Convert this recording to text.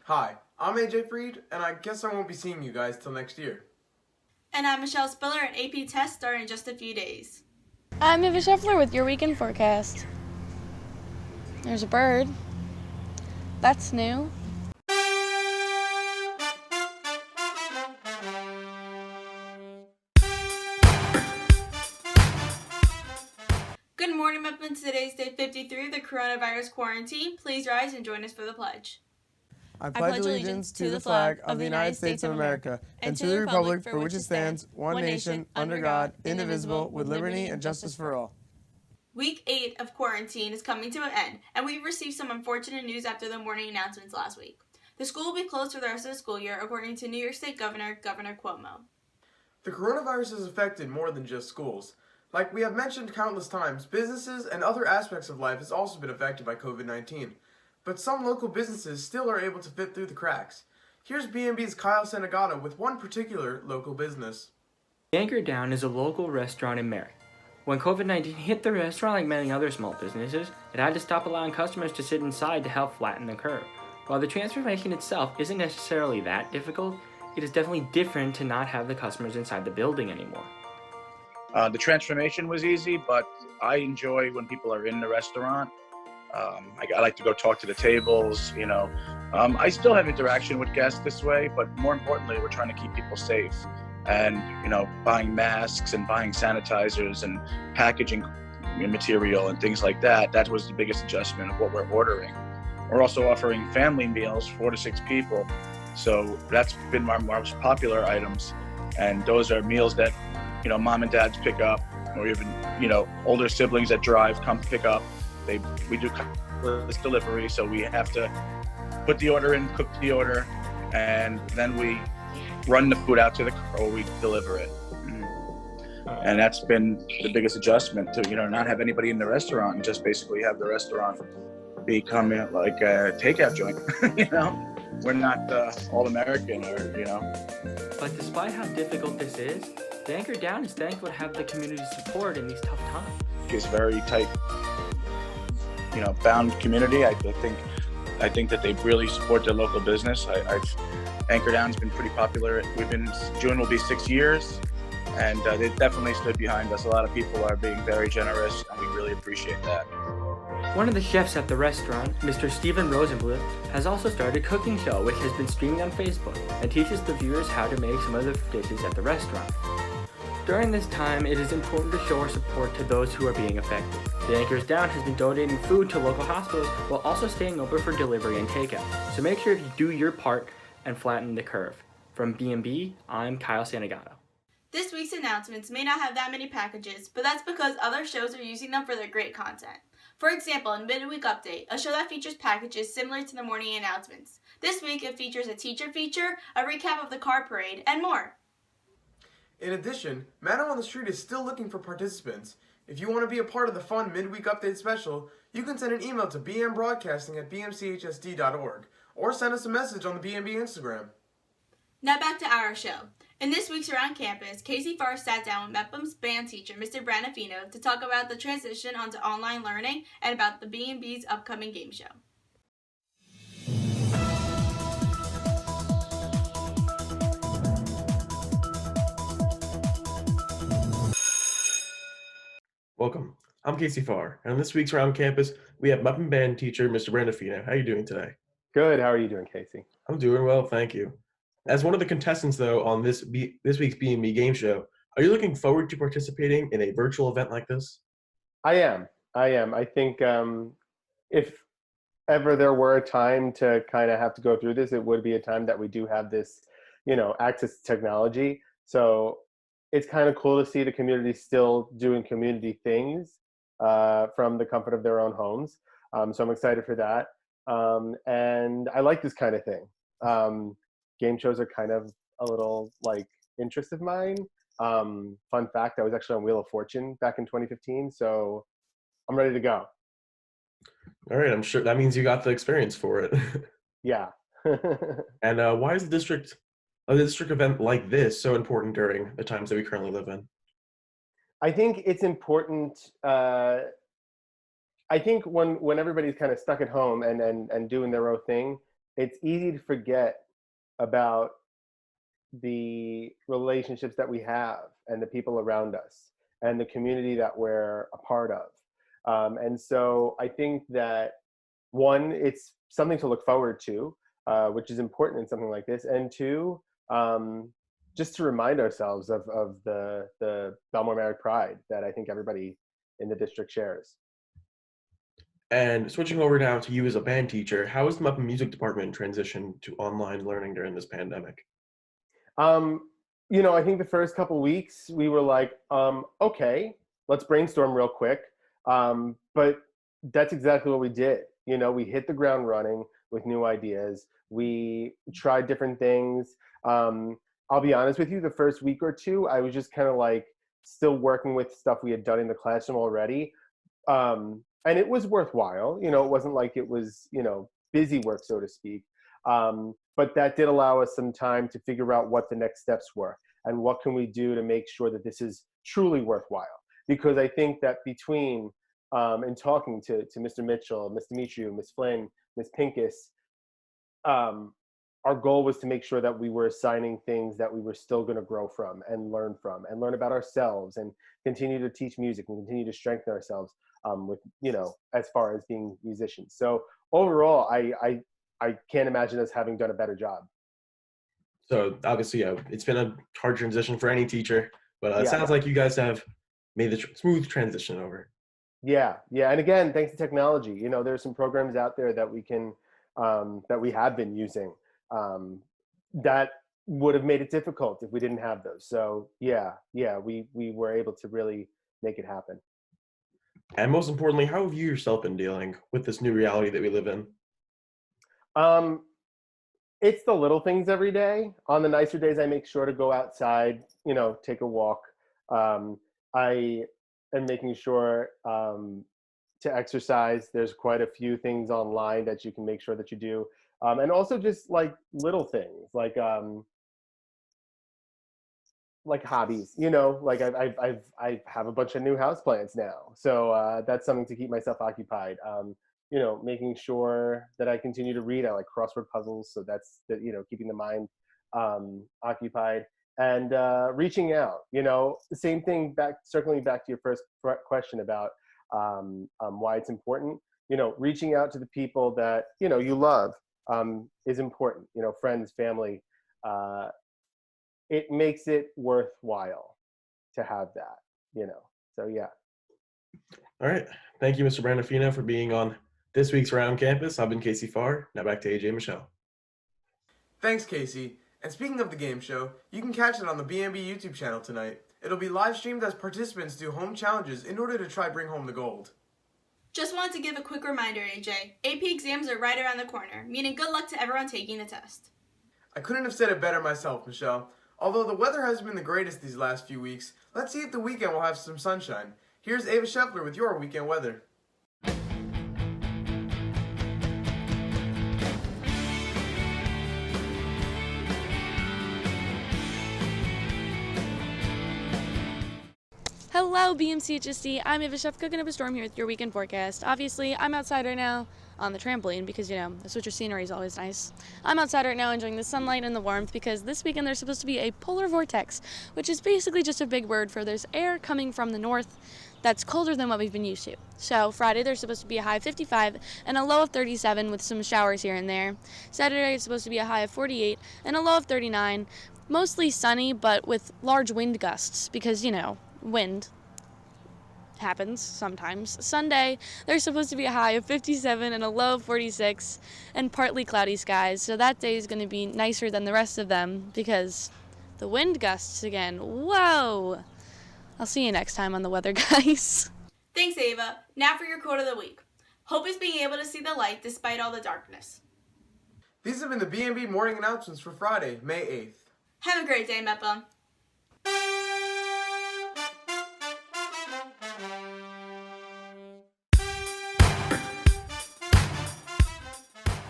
Hi, I'm AJ Freed, and I guess I won't be seeing you guys till next year. And I'm Michele Spiller, an AP test starting in just a few days. I'm Eva Scheffler with your weekend forecast. There's a bird. That's new. Good morning, Mepham. Today's day 53 of the coronavirus quarantine. Please rise and join us for the pledge. I pledge allegiance to the flag of the United States of America and to the republic for which it stands, one nation, under God, indivisible, with liberty and justice for all. Week 8 of quarantine is coming to an end, and we've received some unfortunate news after the morning announcements last week. The school will be closed for the rest of the school year, according to New York State Governor Cuomo. The coronavirus has affected more than just schools. Like we have mentioned countless times, businesses and other aspects of life has also been affected by COVID-19. But some local businesses still are able to fit through the cracks. Here's BMB's Kyle Sanagato with one particular local business. Anchor Down is a local restaurant in Merrick. When COVID-19 hit the restaurant, like many other small businesses, it had to stop allowing customers to sit inside to help flatten the curve. While the transformation itself isn't necessarily that difficult, it is definitely different to not have the customers inside the building anymore. The transformation was easy, but I enjoy when people are in the restaurant. I like to go talk to the tables, I still have interaction with guests this way, but more importantly, we're trying to keep people safe. And, buying masks and buying sanitizers and packaging material and things like that, that was the biggest adjustment of what we're ordering. We're also offering family meals, 4 to 6 people. So that's been our most popular items. And those are meals that, mom and dads pick up, or even, older siblings that drive come pick up. We do this delivery, so we have to put the order in, cook the order, and then we run the food out to the car or we deliver it. And that's been the biggest adjustment to, not have anybody in the restaurant and just basically have the restaurant become like a takeout joint. We're not all American But despite how difficult this is, the Anchor Down is thankful to have the community support in these tough times. It's very tight, bound community. I think that they really support their local business. Anchor Down's been pretty popular. June will be 6 years, and they definitely stood behind us. A lot of people are being very generous, and we really appreciate that. One of the chefs at the restaurant, Mr. Steven Rosenbluth, has also started a cooking show which has been streaming on Facebook and teaches the viewers how to make some of the dishes at the restaurant. During this time, it is important to show our support to those who are being affected. The Anchors Down has been donating food to local hospitals while also staying open for delivery and takeout. So make sure to do your part and flatten the curve. From BMB, I'm Kyle Sanagato. This week's announcements may not have that many packages, but that's because other shows are using them for their great content. For example, in Midweek Update, a show that features packages similar to the morning announcements. This week, it features a teacher feature, a recap of the car parade, and more. In addition, Madam on the Street is still looking for participants. If you want to be a part of the fun Midweek Update special, you can send an email to bmbroadcasting@bmchsd.org or send us a message on the BMB Instagram. Now back to our show. In this week's Around Campus, Casey Fahrer sat down with Mepham's band teacher, Mr. Brandofino, to talk about the transition onto online learning and about the B&B's upcoming game show. Welcome. I'm Casey Fahrer, and on this week's Around Campus, we have Mepham band teacher, Mr. Brandofino. How are you doing today? Good. How are you doing, Casey? I'm doing well, thank you. As one of the contestants, though, on this week's B&B game show, are you looking forward to participating in a virtual event like this? I am. I think if ever there were a time to kind of have to go through this, it would be a time that we do have this, access to technology. So it's kind of cool to see the community still doing community things from the comfort of their own homes. So I'm excited for that. And I like this kind of thing. Game shows are kind of a little interest of mine. Fun fact, I was actually on Wheel of Fortune back in 2015, so I'm ready to go. All right, I'm sure that means you got the experience for it. Yeah. And why is a district event like this so important during the times that we currently live in? I think it's important. I think when everybody's kind of stuck at home and doing their own thing, it's easy to forget about the relationships that we have and the people around us and the community that we're a part of. And so I think that one, it's something to look forward to, which is important in something like this. And two, just to remind ourselves of the Bellmore-Merrick pride that I think everybody in the district shares. And switching over now to you as a band teacher, how has the Mepham Music Department transitioned to online learning during this pandemic? I think the first couple weeks we were like, okay, let's brainstorm real quick. But that's exactly what we did. We hit the ground running with new ideas. We tried different things. I'll be honest with you, the first week or two, I was just kind of like still working with stuff we had done in the classroom already. And it was worthwhile. It wasn't like it was, busy work, so to speak. But that did allow us some time to figure out what the next steps were and what can we do to make sure that this is truly worthwhile. Because I think that between and talking to Mr. Mitchell, Mr. Michu, Ms. Flynn, Ms. Pincus, our goal was to make sure that we were assigning things that we were still going to grow from and learn about ourselves and continue to teach music and continue to strengthen ourselves with, as far as being musicians. So overall, I can't imagine us having done a better job. So obviously, it's been a hard transition for any teacher, but it sounds like you guys have made the smooth transition over. Yeah. And again, thanks to technology, there's some programs out there that we can, that we have been using that would have made it difficult if we didn't have those. So we were able to really make it happen. And most importantly, how have you yourself been dealing with this new reality that we live in? It's the little things every day. On the nicer days, I make sure to go outside, take a walk. I am making sure to exercise. There's quite a few things online that you can make sure that you do. And also just like little things, like hobbies, like I have a bunch of new houseplants now. So that's something to keep myself occupied. Making sure that I continue to read. I like crossword puzzles. So that's keeping the mind occupied and reaching out, the same thing circling back to your first question about why it's important, reaching out to the people that, you love is important, friends, family. It makes it worthwhile to have that, so yeah. All right. Thank you, Mr. Brandofino, for being on this week's Around Campus. I've been Casey Fahrer. Now back to AJ and Michele. Thanks, Casey. And speaking of the game show, you can catch it on the BMB YouTube channel tonight. It'll be live streamed as participants do home challenges in order to try bring home the gold. Just wanted to give a quick reminder, AJ. AP exams are right around the corner, meaning good luck to everyone taking the test. I couldn't have said it better myself, Michele. Although the weather hasn't been the greatest these last few weeks, let's see if the weekend will have some sunshine. Here's Ava Scheffler with your weekend weather. Hello, BMCHSD. I'm Ava Chef cooking up a storm here with your weekend forecast. Obviously, I'm outside right now on the trampoline because, the switch of scenery is always nice. I'm outside right now enjoying the sunlight and the warmth because this weekend there's supposed to be a polar vortex, which is basically just a big word for there's air coming from the north that's colder than what we've been used to. So Friday there's supposed to be a high of 55 and a low of 37 with some showers here and there. Saturday it's supposed to be a high of 48 and a low of 39. Mostly sunny, but with large wind gusts because, wind happens sometimes. Sunday, there's supposed to be a high of 57 and a low of 46 and partly cloudy skies. So that day is going to be nicer than the rest of them because the wind gusts again. Whoa! I'll see you next time on the weather, guys. Thanks, Ava. Now for your quote of the week. Hope is being able to see the light despite all the darkness. These have been the BMB Morning Announcements for Friday, May 8th. Have a great day, Mepham.